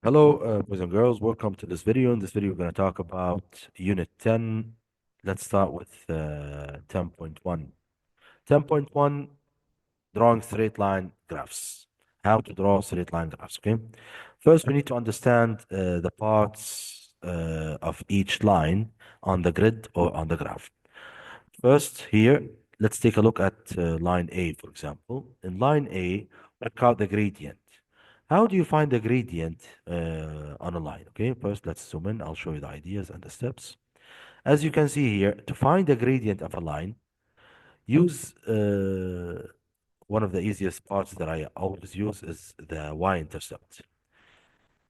Hello, boys and girls. Welcome to this video. In this video, we're going to talk about Unit 10. Let's start with 10.1. 10.1, drawing straight line graphs. How to draw straight line graphs, okay? First, we need to understand the parts of each line on the grid or on the graph. First, here, let's take a look at line A, for example. In line A, work out the gradient. How do you find the gradient on a line? Okay, first let's zoom in. I'll show you the ideas and the steps. As you can see here, to find the gradient of a line, use one of the easiest parts that I always use is the y-intercept.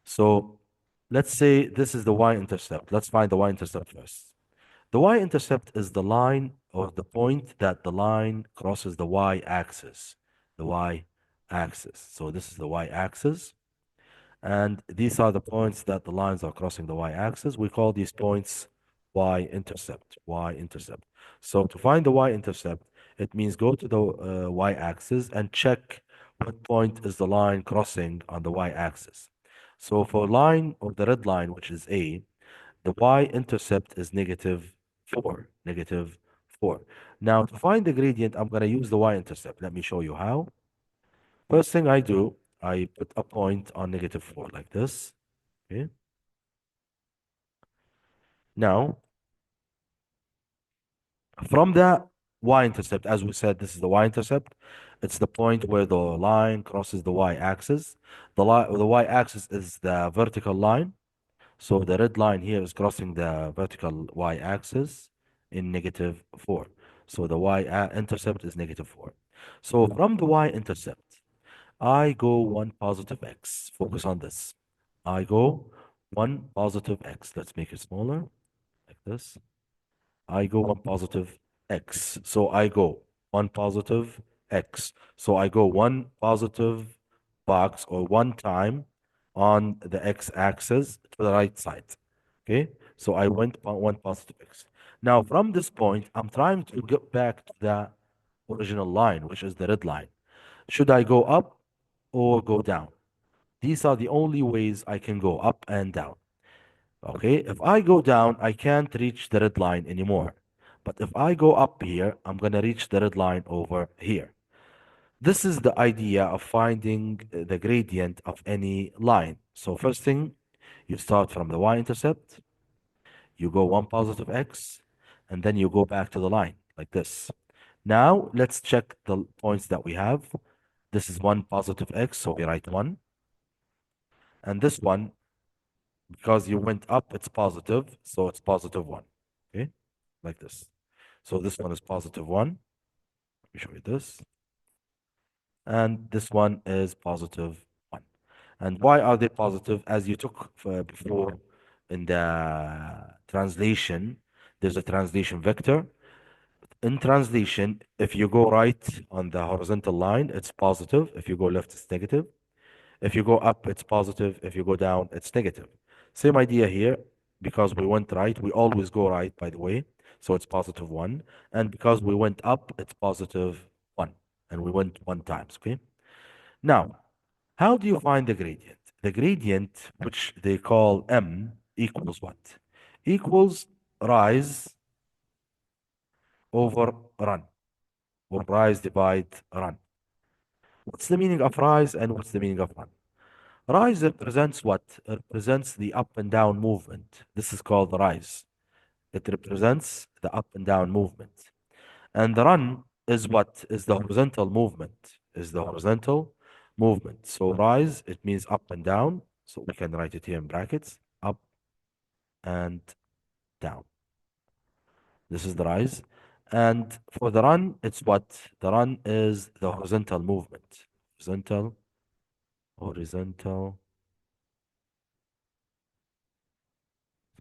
So let's say this is the y-intercept. Let's find the y-intercept first. The y-intercept is the line or the point that the line crosses the y-axis. The y-axis. So this is the y-axis. And these are the points that the lines are crossing the y-axis. We call these points y-intercept, y-intercept. So to find the y-intercept, it means go to the y-axis and check what point is the line crossing on the y-axis. So for line or the red line, which is A, the y-intercept is -4, -4. Now to find the gradient, I'm going to use the y-intercept. Let me show you how. First thing I do, I put a point on -4 like this. Okay. Now, from the y-intercept, as we said, this is the y-intercept. It's the point where the line crosses the y-axis. The y-axis is the vertical line. So the red line here is crossing the vertical y-axis in -4. So the y-intercept is -4. So from the y-intercept, I go one positive x. Focus on this. I go one positive x. Let's make it smaller, like this. I go one positive x. So I go one positive x. So I go one positive box or one time on the x-axis to the right side. Okay. So I went one positive x. Now from this point, I'm trying to get back to the original line, which is the red line. Should I go up or go down? These are the only ways I can go up and down. Okay, if I go down, I can't reach the red line anymore. But if I go up here, I'm going to reach the red line over here. This is the idea of finding the gradient of any line. So first thing, you start from the y-intercept, you go one positive x, and then you go back to the line like this. Now, let's check the points that we have. This is one positive x, so we write 1. And this one, because you went up, it's positive, so it's +1. Okay, like this. So this one is +1. Let me show you this. And this one is +1. And why are they positive? As you took before in the translation, there's a translation vector. In translation, if you go right on the horizontal line, it's positive. If you go left, it's negative. If you go up, it's positive. If you go down, it's negative. Same idea here. Because we went right, we always go right, by the way. So it's +1. And because we went up, it's +1. And we went 1 times, okay? Now, how do you find the gradient? The gradient, which they call m, equals what? Equals rise over run, or rise divide run. What's the meaning of rise and what's the meaning of run? Rise represents what? It represents the up and down movement. This is called rise. It represents the up and down movement. And the run is what? Is the horizontal movement. Is the horizontal movement. So rise, it means up and down. So we can write it here in brackets. Up and down. This is the rise. And for the run, it's what? The run is the horizontal movement. Horizontal,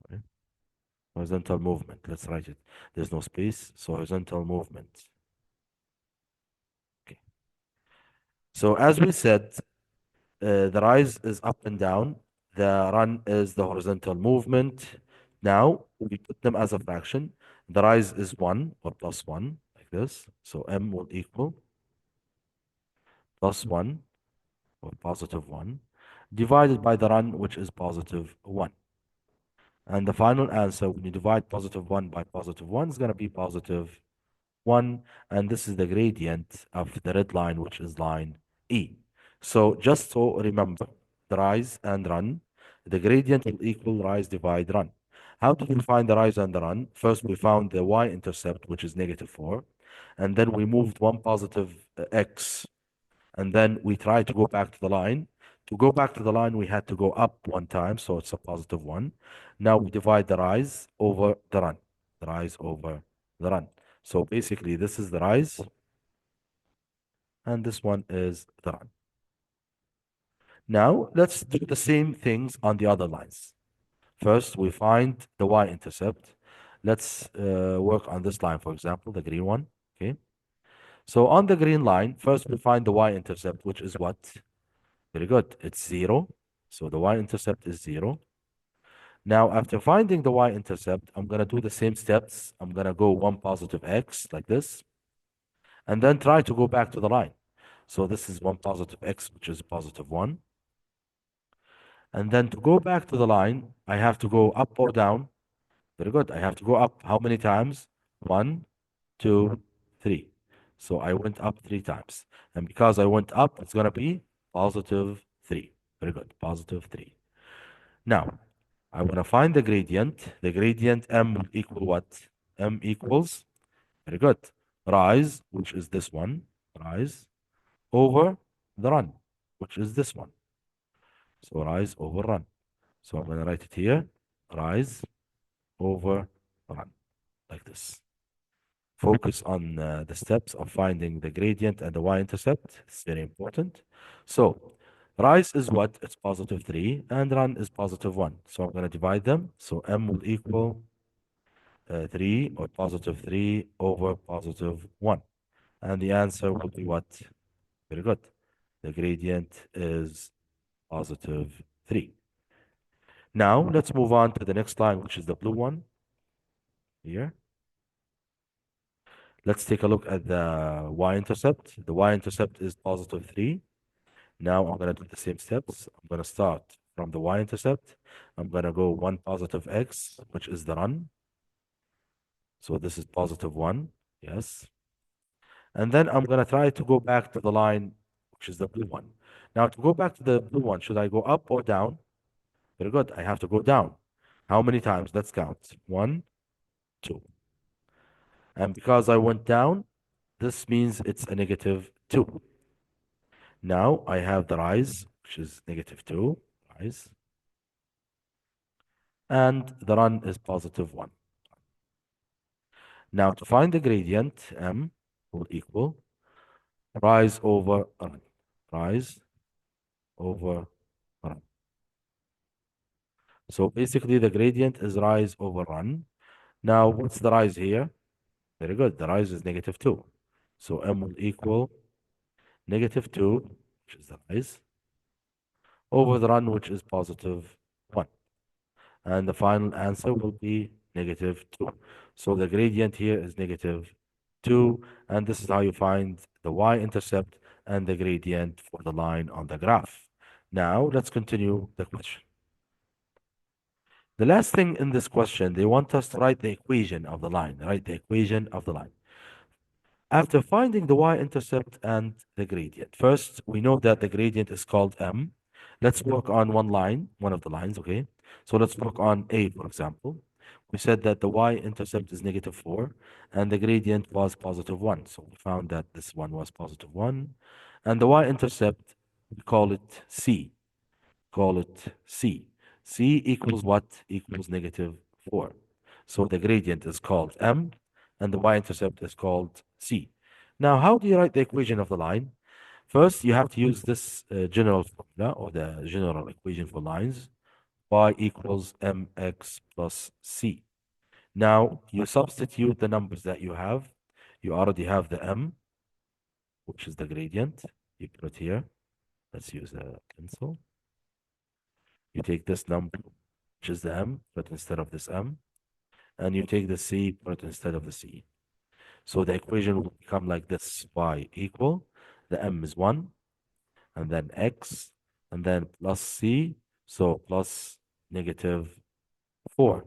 sorry. Horizontal movement. Let's write it. There's no space. So horizontal movement. Okay. So as we said, the rise is up and down. The run is the horizontal movement. Now we put them as a fraction. The rise is 1 or +1 like this. So m will equal +1 or +1. divided by the run, which is positive 1. And the final answer, when you divide positive 1 by positive 1, is going to be positive 1. And this is the gradient of the red line, which is line E. So just so remember, the rise and run, the gradient will equal rise divide run. How did we find the rise and the run? First, we found the y-intercept, which is negative 4. And then we moved one positive x, and then we tried to go back to the line. To go back to the line, we had to go up one time, so it's a positive 1. Now we divide the rise over the run, the rise over the run. So basically, this is the rise, and this one is the run. Now, let's do the same things on the other lines. First, we find the y-intercept. Let's work on this line, for example, the green one. Okay. So on the green line, first we find the y-intercept, which is what? Very good. It's 0. So the y-intercept is 0. Now, after finding the y-intercept, I'm going to do the same steps. I'm going to go one positive x like this, and then try to go back to the line. So this is one positive x, which is positive 1. And then to go back to the line, I have to go up or down. Very good. I have to go up how many times? 1, 2, 3. So I went up 3 times. And because I went up, it's going to be positive 3. Very good. Positive 3. Now, I want to find the gradient. The gradient m will equal what? M equals, very good, rise, which is this one, rise, over the run, which is this one. So rise over run. So I'm going to write it here, rise over run, like this. Focus on the steps of finding the gradient and the y-intercept. It's very important. So rise is what? It's positive 3, and run is positive 1. So I'm going to divide them. So m will equal 3 or positive 3 over positive 1. And the answer will be what? Very good. The gradient is positive 3. Now let's move on to the next line, which is the blue one here. Let's take a look at the y-intercept. The y-intercept is positive 3. Now I'm going to do the same steps. I'm going to start from the y-intercept. I'm going to go one positive x, which is the run. So this is positive 1. Yes. And then I'm going to try to go back to the line, which is the blue one. Now, to go back to the blue one, should I go up or down? Very good. I have to go down. How many times? Let's count. 1, 2. And because I went down, this means it's a negative 2. Now I have the rise, which is negative 2, rise. And the run is positive 1. Now to find the gradient, m will equal rise over run. Rise over run. So basically the gradient is rise over run. Now what's the rise here? Very good. The rise is negative 2. So m will equal negative 2, which is the rise, over the run, which is positive 1. And the final answer will be negative 2. So the gradient here is negative 2. And this is how you find the y-intercept and the gradient for the line on the graph. Now let's continue the question. The last thing in this question, they want us to write the equation of the line, write the equation of the line. After finding the y-intercept and the gradient, first, we know that the gradient is called m. Let's work on one line, one of the lines, okay? So let's work on A, for example. We said that the y-intercept is negative 4, and the gradient was positive 1. So we found that this one was positive 1. And the y-intercept, we call it C. Call it C. C equals what? Equals negative 4. So the gradient is called m, and the y-intercept is called C. Now, how do you write the equation of the line? First, you have to use this general formula, or the general equation for lines, y equals mx plus c. Now, you substitute the numbers that you have. You already have the m, which is the gradient. You put it here. Let's use a pencil. You take this number, which is the m, put instead of this m, and you take the c, put instead of the c. So the equation will become like this: y equal, the m is 1, and then x, and then plus c, so plus negative 4.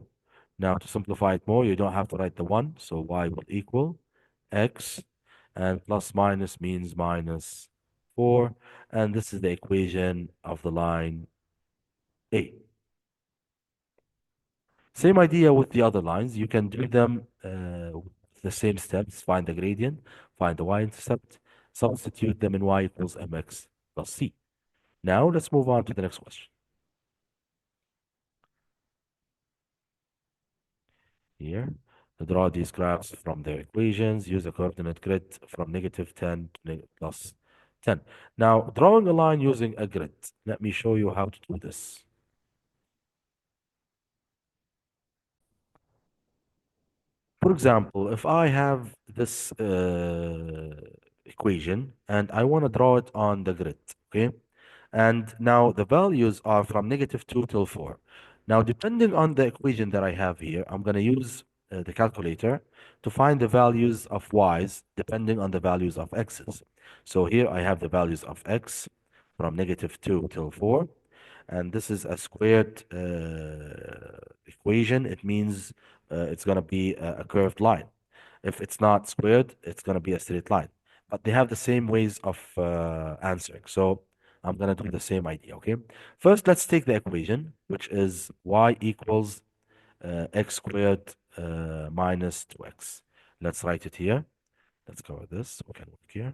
Now, to simplify it more, you don't have to write the 1, so y will equal x, and plus minus means minus 4, and this is the equation of the line A. Same idea with the other lines. You can do them with the same steps. Find the gradient, find the y-intercept, substitute them in y equals mx plus c. Now, let's move on to the next question. Here, draw these graphs from their equations. Use a coordinate grid from negative 10 to plus 10. Now, drawing a line using a grid. Let me show you how to do this. For example, if I have this equation and I want to draw it on the grid, okay? And now the values are from negative 2 till 4. Now, depending on the equation that I have here, I'm going to use the calculator to find the values of y's depending on the values of x's. So here I have the values of x from negative 2 till 4. And this is a squared equation. It means it's going to be a curved line. If it's not squared, it's going to be a straight line. But they have the same ways of answering. So I'm going to do the same idea, okay? First, let's take the equation, which is y equals x squared minus 2x. Let's write it here. Let's cover this. We can work here.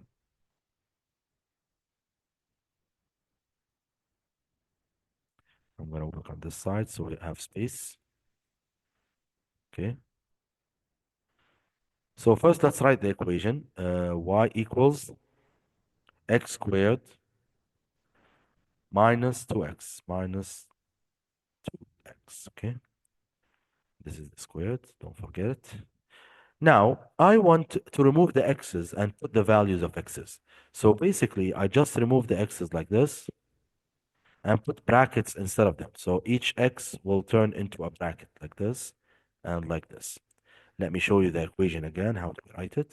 I'm going to work on this side so we have space, okay? So first, let's write the equation. Y equals x squared minus 2x minus 2x, okay? This is the squared, don't forget it. Now, I want to remove the x's and put the values of x's. So basically, I just remove the x's like this and put brackets instead of them. So each x will turn into a bracket like this and like this. Let me show you the equation again, how to write it.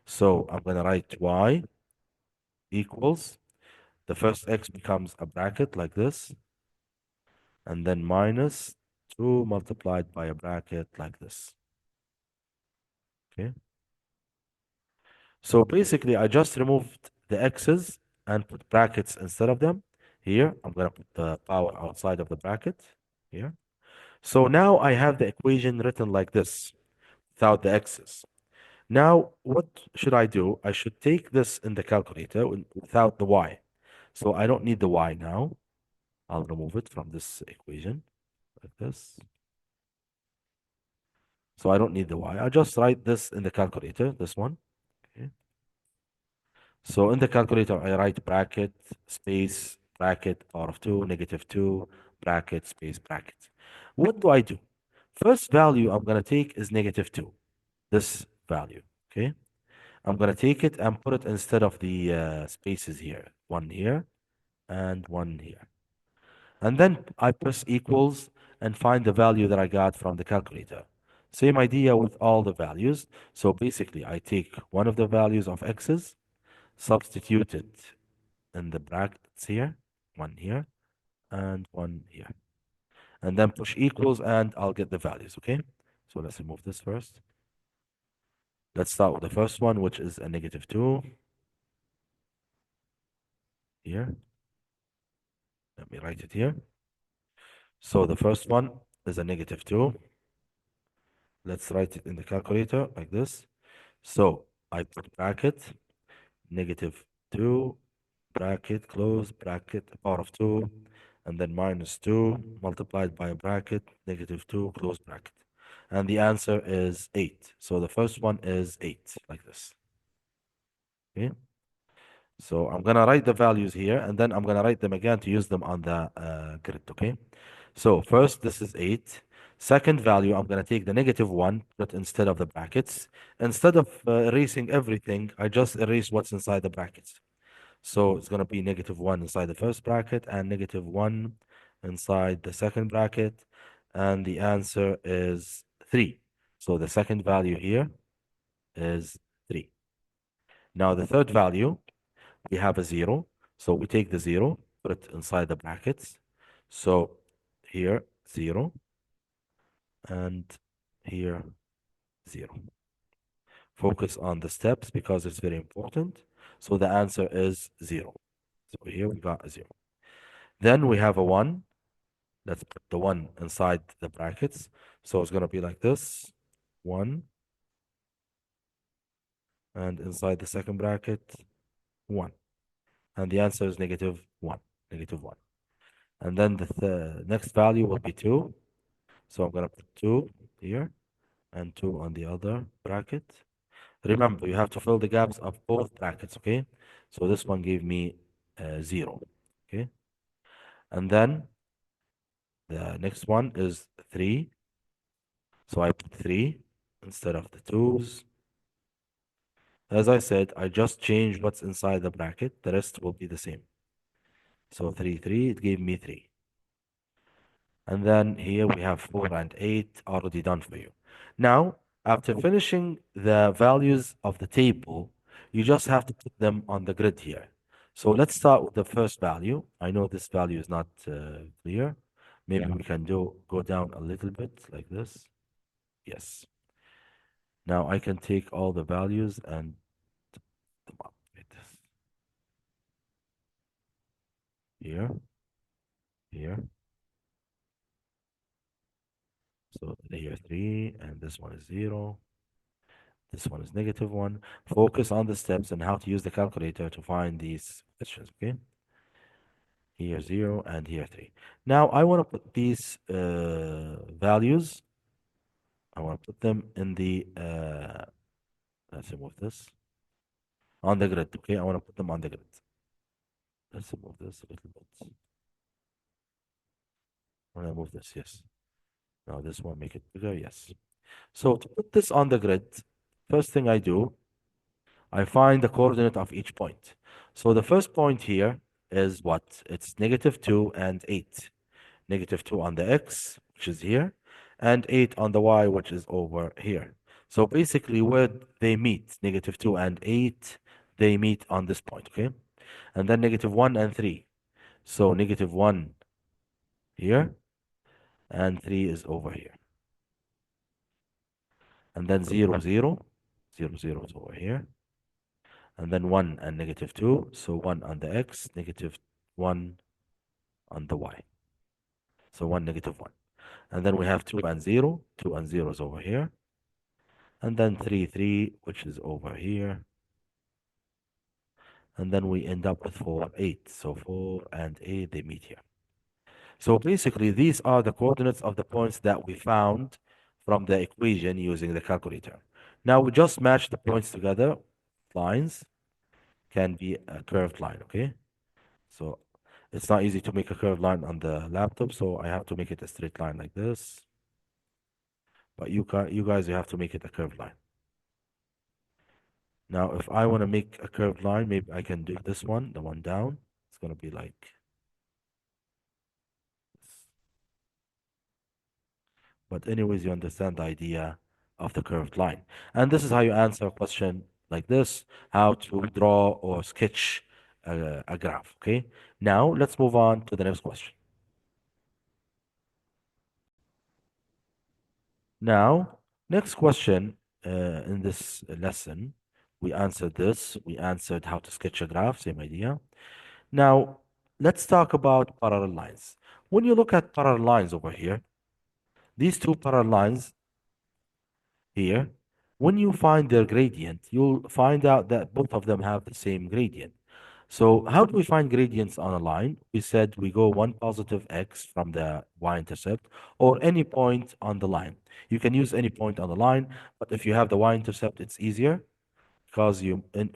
So I'm going to write y equals, the first x becomes a bracket like this, and then minus 2 multiplied by a bracket like this. Okay. So basically, I just removed the x's and put brackets instead of them. Here, I'm going to put the power outside of the bracket here. So now I have the equation written like this without the x's. Now, what should I do? I should take this in the calculator without the y. So I don't need the y now. I'll remove it from this equation like this. So I don't need the y. I just write this in the calculator, this one. Okay. So in the calculator, I write bracket, space, bracket, power of 2, negative 2, bracket, space, bracket. What do I do? First value I'm going to take is negative 2, this value. Okay. I'm going to take it and put it instead of the spaces here. One here and one here. And then I press equals and find the value that I got from the calculator. Same idea with all the values. So basically, I take one of the values of x's, substitute it in the brackets here, one here, and one here. And then push equals, and I'll get the values, okay? So let's remove this first. Let's start with the first one, which is a negative 2 here. Let me write it here. So the first one is a negative 2. Let's write it in the calculator like this. So I put bracket, negative 2, bracket, close, bracket, power of 2, and then minus 2 multiplied by a bracket, negative 2, close bracket. And the answer is 8. So the first one is 8, like this. Okay. So I'm going to write the values here, and then I'm going to write them again to use them on the grid, okay? So first, this is 8. Second value, I'm going to take the negative 1, but instead of the brackets. Instead of erasing everything, I just erase what's inside the brackets. So it's going to be negative 1 inside the first bracket and negative 1 inside the second bracket. And the answer is 3. So the second value here is 3. Now the third value, we have a 0. So we take the 0 put it inside the brackets. So here, 0, and here, 0. Focus on the steps because it's very important. So the answer is 0. So here we got a 0. Then we have a 1. Let's put the 1 inside the brackets. So it's going to be like this, 1, and inside the second bracket, 1. And the answer is negative 1, negative 1. And then the next value will be 2. So I'm going to put 2 here and 2 on the other bracket. Remember, you have to fill the gaps of both brackets, okay? So this one gave me 0, okay? And then the next one is 3. So I put 3 instead of the 2's. As I said, I just changed what's inside the bracket. The rest will be the same. So 3, 3, it gave me 3. And then here we have 4 and 8 already done for you. Now, after finishing the values of the table, you just have to put them on the grid here. So let's start with the first value. I know this value is not clear. Maybe we can go down a little bit like this. Yes. Now I can take all the values and put them up like this. Here, here. So here 3, and this one is 0. This one is negative 1. Focus on the steps and how to use the calculator to find these questions, okay? Here 0 and here 3. Now I want to put these values, I want to put them in the, let's remove this, on the grid, okay? I want to put them on the grid. Let's remove this a little bit. I want to move this, yes. Now this one, make it bigger, yes. So to put this on the grid, first thing I do, I find the coordinate of each point. So the first point here is what? It's negative 2 and 8. Negative 2 on the x, which is here, and 8 on the y, which is over here. So basically, where they meet, negative 2 and 8, they meet on this point, okay? And then negative 1 and 3. So negative 1 here, and 3 is over here. And then 0, 0, 0, 0 is over here. And then 1 and negative 2. So 1 on the x, negative 1 on the y. So 1, negative 1. And then we have 2 and 0. 2 and 0 is over here. And then 3, 3, which is over here. And then we end up with 4, 8. So 4 and 8, they meet here. So basically, these are the coordinates of the points that we found from the equation using the calculator. Now we just match the points together. Lines can be a curved line, okay? So it's not easy to make a curved line on the laptop, so I have to make it a straight line like this. But you guys, you have to make it a curved line. Now, if I want to make a curved line, maybe I can do this one, the one down. It's going to be like this. But anyways, you understand the idea of the curved line. And this is how you answer a question like this, how to draw or sketch a graph, okay? Now, let's move on to the next question. Now, next question in this lesson, we answered this. We answered how to sketch a graph, same idea. Now, let's talk about parallel lines. When you look at parallel lines over here, these two parallel lines here, when you find their gradient, you'll find out that both of them have the same gradient. So how do we find gradients on a line? We said we go one positive x from the y-intercept or any point on the line. You can use any point on the line, but if you have the y-intercept, it's easier because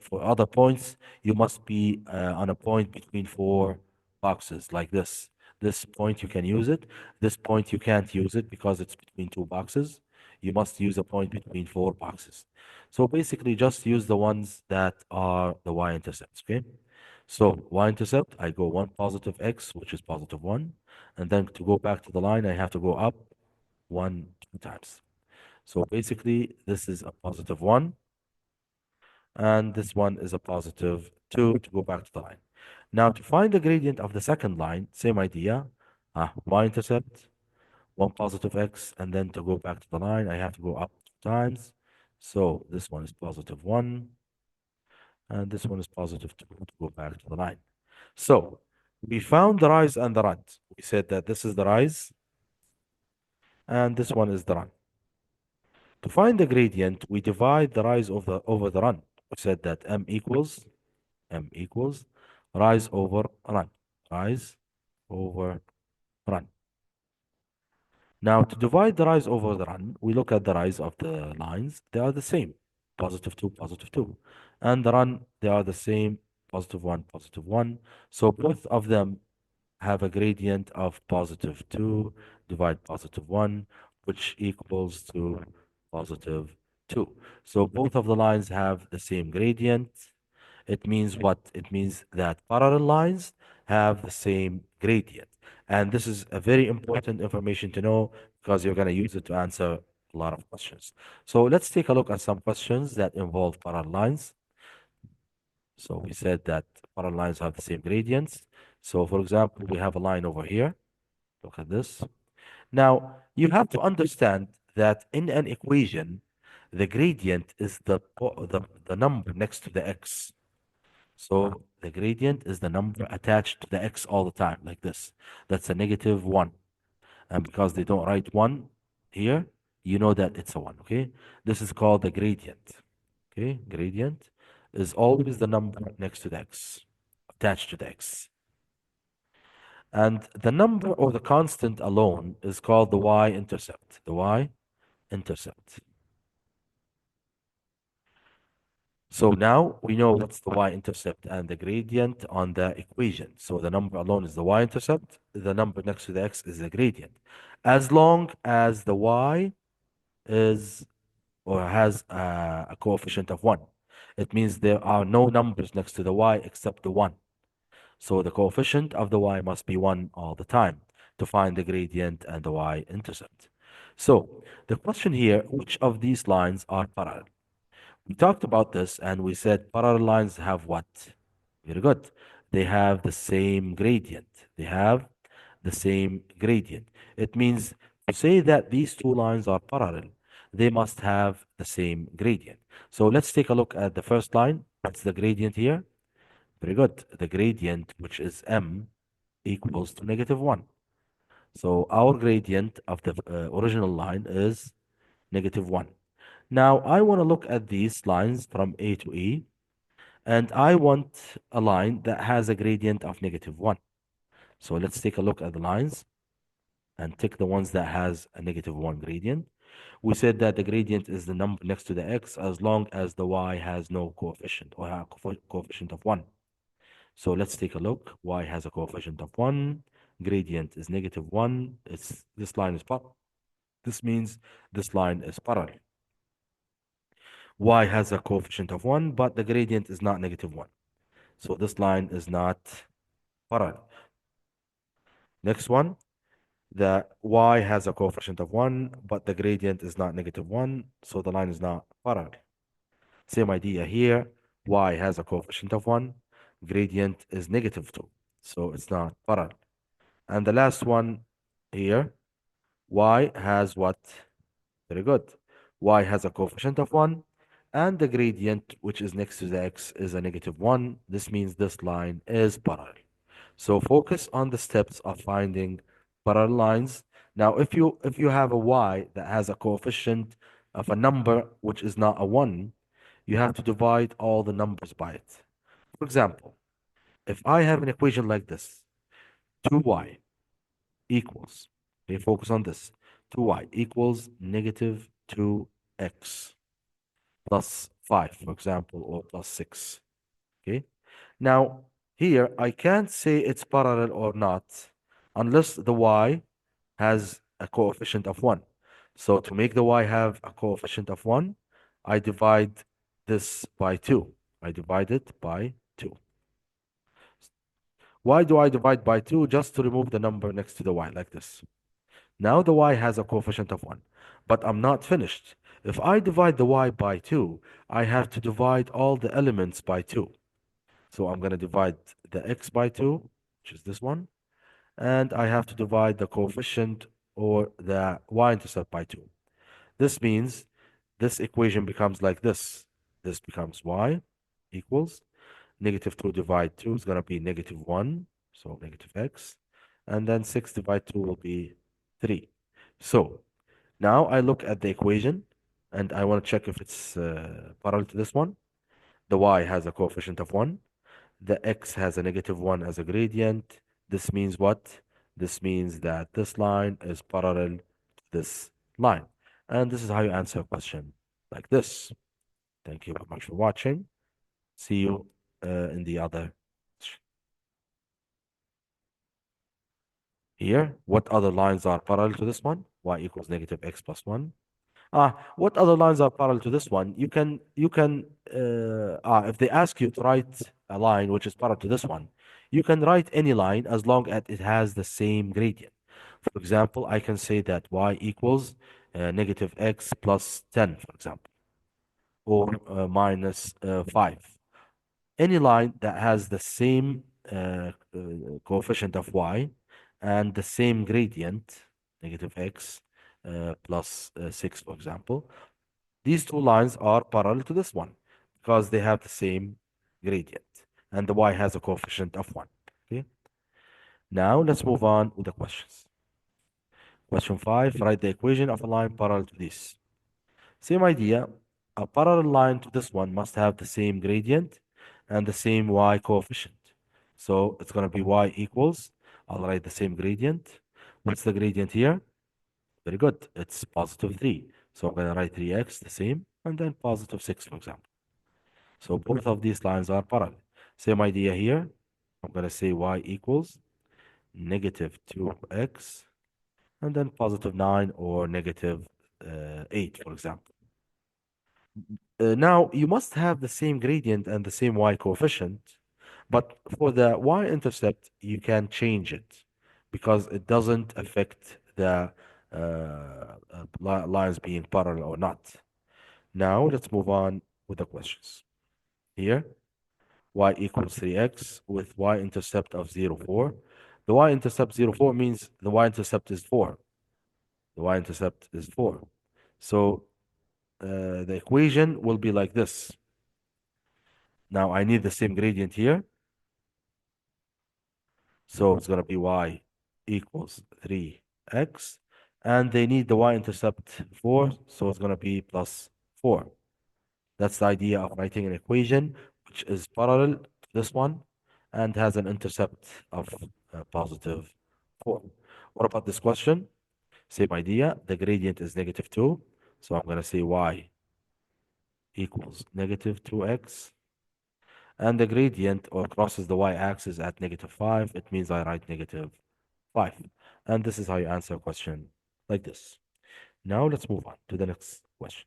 for other points you must be on a point between four boxes like this. This point you can use it. This point you can't use it because it's between two boxes. You must use a point between four boxes. So basically, just use the ones that are the y-intercepts. Okay. So y-intercept, I go one positive x, which is positive one, and then to go back to the line, I have to go up one, two times. So basically, this is a positive one and this one is a positive 2 to go back to the line. Now, to find the gradient of the second line, same idea. Y-intercept, one positive x, and then to go back to the line, I have to go up 2 times. So this one is positive 1, and this one is positive 2 to go back to the line. So we found the rise and the run. We said that this is the rise, and this one is the run. To find the gradient, we divide the rise over the run. We said that m equals rise over run, rise over run. Now, to divide the rise over the run, we look at the rise of the lines. They are the same, positive 2, positive 2. And the run, they are the same, positive 1, positive 1. So both of them have a gradient of positive 2 divide positive 1, which equals to positive 2. So both of the lines have the same gradient. It means what? It means that parallel lines have the same gradient. And this is a very important information to know because you're going to use it to answer a lot of questions. So let's take a look at some questions that involve parallel lines. So we said that parallel lines have the same gradients. So for example, we have a line over here. Look at this. Now, you have to understand that in an equation, the gradient is the number next to the x. So the gradient is the number attached to the x all the time, like this. That's a negative 1. And because they don't write 1 here, you know that it's a 1, okay? This is called the gradient, okay? Gradient is always the number next to the x, attached to the x. And the number or the constant alone is called the y-intercept, the y-intercept. So now we know what's the y-intercept and the gradient on the equation. So the number alone is the y-intercept. The number next to the x is the gradient. As long as the y is or has a coefficient of 1, it means there are no numbers next to the y except the 1. So the coefficient of the y must be 1 all the time to find the gradient and the y-intercept. So the question here, which of these lines are parallel? We talked about this and we said parallel lines have what? Very good. They have the same gradient. They have the same gradient. It means to say that these two lines are parallel, they must have the same gradient. So let's take a look at the first line. What's the gradient here? Very good. The gradient, which is m, equals to negative 1. So our gradient of the original line is negative 1. Now, I want to look at these lines from A to E, and I want a line that has a gradient of negative 1. So let's take a look at the lines and take the ones that has a negative 1 gradient. We said that the gradient is the number next to the x as long as the y has no coefficient or a coefficient of 1. So let's take a look. Y has a coefficient of 1. Gradient is negative 1. This line is parallel. This means this line is parallel. Y has a coefficient of 1, but the gradient is not negative 1. So this line is not parallel. Next one, the Y has a coefficient of 1, but the gradient is not negative 1, so the line is not parallel. Same idea here. Y has a coefficient of 1, gradient is negative 2, so it's not parallel. And the last one here, Y has what? Very good. Y has a coefficient of 1, and the gradient, which is next to the x, is a negative 1. This means this line is parallel. So focus on the steps of finding parallel lines. Now, if you have a y that has a coefficient of a number which is not a 1, you have to divide all the numbers by it. For example, if I have an equation like this, 2y equals, okay, focus on this, 2y equals negative 2x plus 5, for example, or plus 6. Okay. Now, here, I can't say it's parallel or not unless the y has a coefficient of 1. So to make the y have a coefficient of 1, I divide this by 2. I divide it by 2. Why do I divide by 2? Just to remove the number next to the y, like this. Now the y has a coefficient of 1, but I'm not finished. If I divide the y by 2, I have to divide all the elements by 2. So I'm going to divide the x by 2, which is this one, and I have to divide the coefficient or the y-intercept by 2. This means this equation becomes like this. This becomes y equals negative 2 divided 2 is going to be negative 1, so negative x. And then 6 divided 2 will be 3. So now I look at the equation and I want to check if it's parallel to this one. The y has a coefficient of 1. The x has a negative 1 as a gradient. This means what? This means that this line is parallel to this line. And this is how you answer a question like this. Thank you very much for watching. See you in the other. Here, what other lines are parallel to this one? Y equals negative x plus 1. What other lines are parallel to this one? If they ask you to write a line which is parallel to this one, you can write any line as long as it has the same gradient. For example, I can say that y equals negative x plus 10, for example, or minus 5. Any line that has the same coefficient of y and the same gradient, negative x plus 6, for example, these two lines are parallel to this one because they have the same gradient and the y has a coefficient of 1. Okay. Now let's move on with the questions. Question 5, write the equation of a line parallel to this. Same idea. A parallel line to this one must have the same gradient and the same y coefficient. So it's going to be y equals, I'll write the same gradient. What's the gradient here? Very good. It's positive 3. So I'm going to write 3x, the same, and then positive 6, for example. So both of these lines are parallel. Same idea here. I'm going to say y equals negative 2x, and then positive 9 or negative 8, for example. Now, you must have the same gradient and the same y coefficient, but for the y-intercept, you can change it because it doesn't affect the lines being parallel or not. Now, let's move on with the questions. Here, y equals 3x with y-intercept of 0, 4. The y-intercept 0, 4 means the y-intercept is 4. The y-intercept is 4. So the equation will be like this. Now I need the same gradient here. So it's going to be y equals 3x. And they need the y-intercept 4. So it's going to be plus 4. That's the idea of writing an equation which is parallel to this one and has an intercept of positive 4. What about this question? Same idea. The gradient is negative 2. So I'm going to say y equals negative 2x. And the gradient or crosses the y-axis at negative 5. It means I write negative 5. And this is how you answer a question like this. Now let's move on to the next question.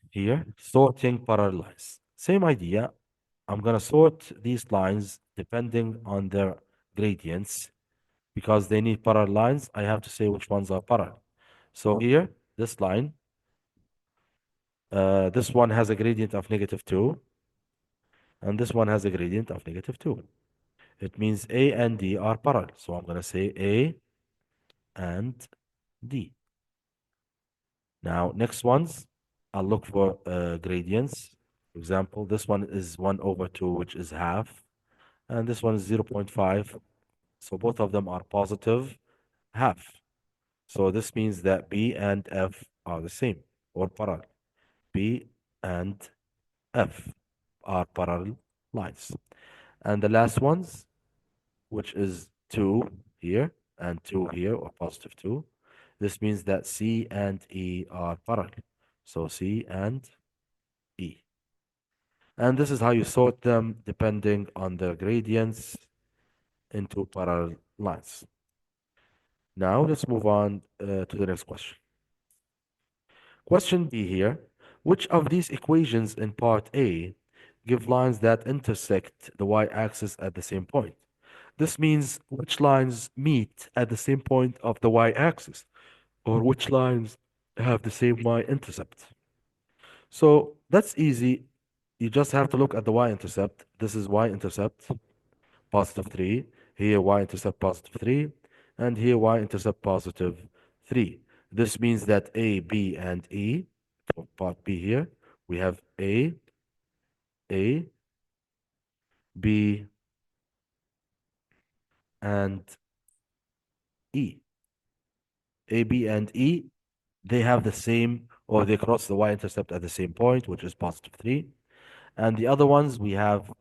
Here, sorting parallel lines. Same idea. I'm going to sort these lines depending on their gradients because they need parallel lines. I have to say which ones are parallel. So here, this line, this one has a gradient of negative 2, and this one has a gradient of negative 2. It means A and D are parallel. So I'm going to say A and D. Now, next ones, I'll look for gradients. For example, this one is 1 over 2, which is half, and this one is 0.5. So both of them are positive half. So this means that B and F are the same or parallel. B and F are parallel lines. And the last ones, which is 2 here and 2 here, or positive 2, this means that C and E are parallel. So C and E. And this is how you sort them depending on the gradients into parallel lines. Now let's move on to the next question. Question B here. Which of these equations in part A give lines that intersect the y-axis at the same point? This means which lines meet at the same point of the y-axis. or which lines have the same y-intercept. So that's easy. You just have to look at the y-intercept. This is y-intercept, positive 3. Here, y-intercept positive 3. And here, y-intercept positive 3. This means that A, B, and E, for part B here, we have A, B, and E. A, B, and E, they have the same, or they cross the y-intercept at the same point, which is positive 3. And the other ones, we have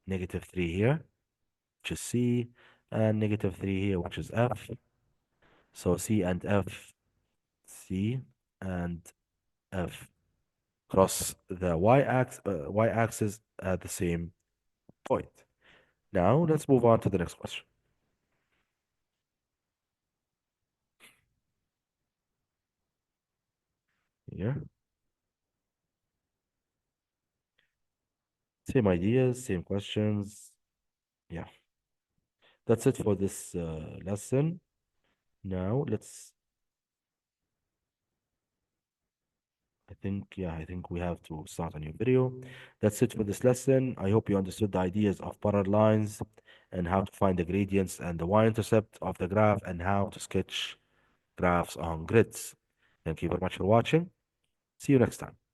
negative 3 here, which is C, and negative 3 here, which is F. So C and F, C and F cross the y-axis at the same point. Now, let's move on to the next question. Here, same ideas, same questions. Yeah, that's it for this lesson. Now, I think we have to start a new video. That's it for this lesson. I hope you understood the ideas of parallel lines and how to find the gradients and the y-intercept of the graph and how to sketch graphs on grids. Thank you very much for watching. See you next time.